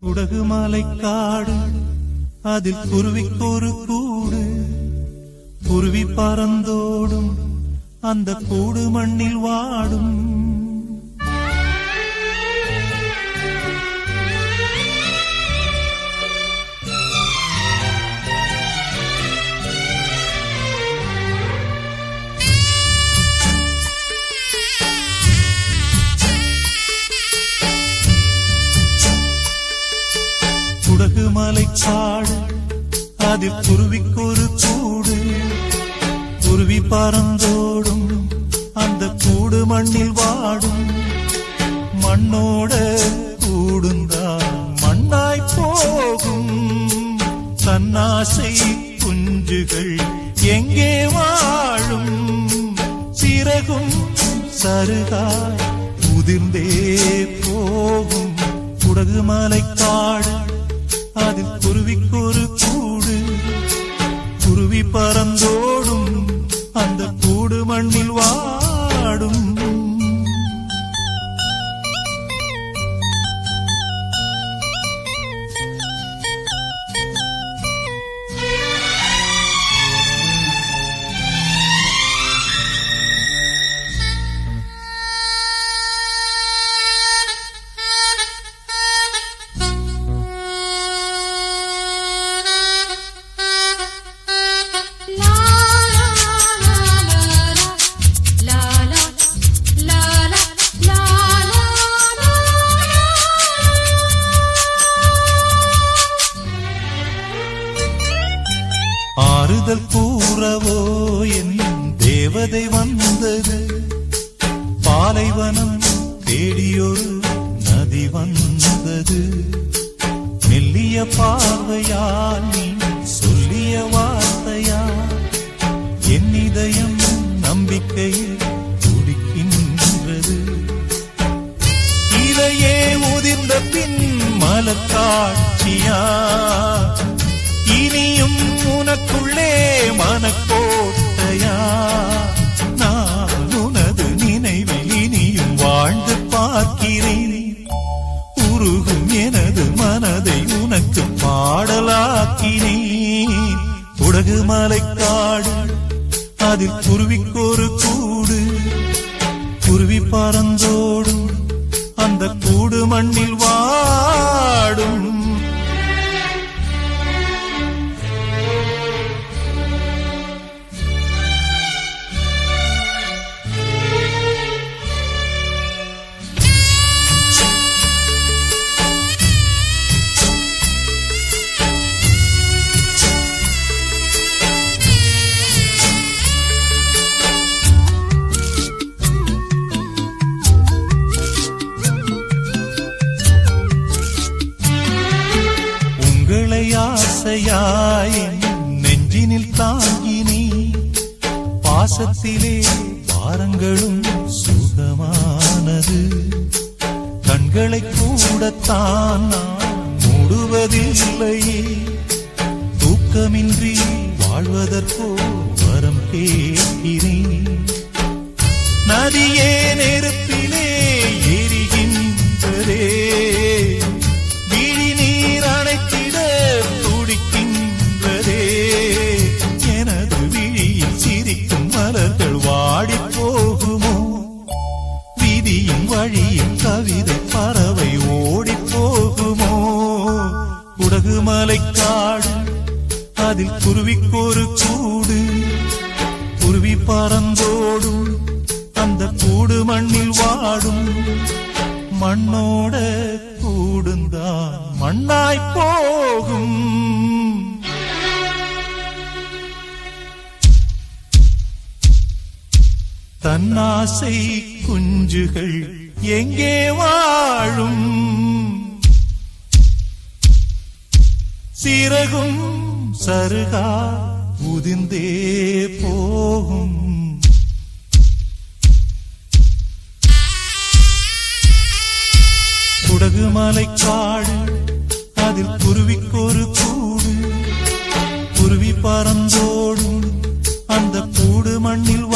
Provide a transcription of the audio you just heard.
குடகுமலை காடு அதில் குருவிக்கொரு கூடு, குருவி பறந்தோடும் அந்த கூடு மண்ணில் வாடும். குடகுமலை காடு அதில் குருவிக்கொரு கூடு, குருவி பறந்தோடும் அந்த கூடு மண்ணில் வாடும். மண்ணோட கூடுந்தான் மண்ணாய் போகும், தன்னாசை குஞ்சுகள் எங்கே வாழும்? சிறகும் சருகாய் உதிர்ந்தே போகும். குடகுமலை காடு அதில் குருவிக்கொரு கூடு, குருவி பறந்தோடும் அந்த கூடு மண்ணில் வாடும். ஆறுதல் கூறவோ என் தேவதை வந்தது, பாலைவனம் தேடியொரு நதி வந்தது. மெல்லிய பார்வையால் நீ சொல்லிய வார்த்தையா, என் இதயம் நம்பிக்கையில் துடிக்கின்றது. இலையே உதிர்ந்த பின் மலர் காட்சியா, இனியும் உனக்குள்ளே மனக்கோட்டையா? நான் உனது நினைவில் இனியும் வாழ்ந்து பார்க்கிறேன். உருகும் எனது மனதை உனக்கு பாடலாக்கினேன். குடகுமலை காடு அதில் குருவிக்கொரு கூடு, குருவி பறந்தோடும் அந்த கூடு மண்ணில் வாடும். ஆசையாய் நெஞ்சினில் தாங்கினி, பாசத்திலே பாரங்களும் சுகமானது. கண்களை கூடத்தான் நான் மூடுவதில்லையே, தூக்கமின்றி வாழ்வதற்கோ வரம் கேட்கிறேன். நதியே நெருப்பிலே எரிகின்றதே, வழியில் கவிதை பறவை ஓடி போகுமோ? குடகுமலை காடு அதில் குருவிக்கொரு கூடு, குருவி பறந்தோடும் அந்த கூடு மண்ணில் வாடும். மண்ணோட கூடுந்தான் மண்ணாய் போகும். தன்னாசை குஞ்சுகள் எங்கே வாழும்? சிறகும் சருகா உதிர்ந்தே போகும். குடகுமலை காடு அதில் குருவிக்கொரு கூடு, குருவி பறந்தோடும் அந்த கூடு மண்ணில்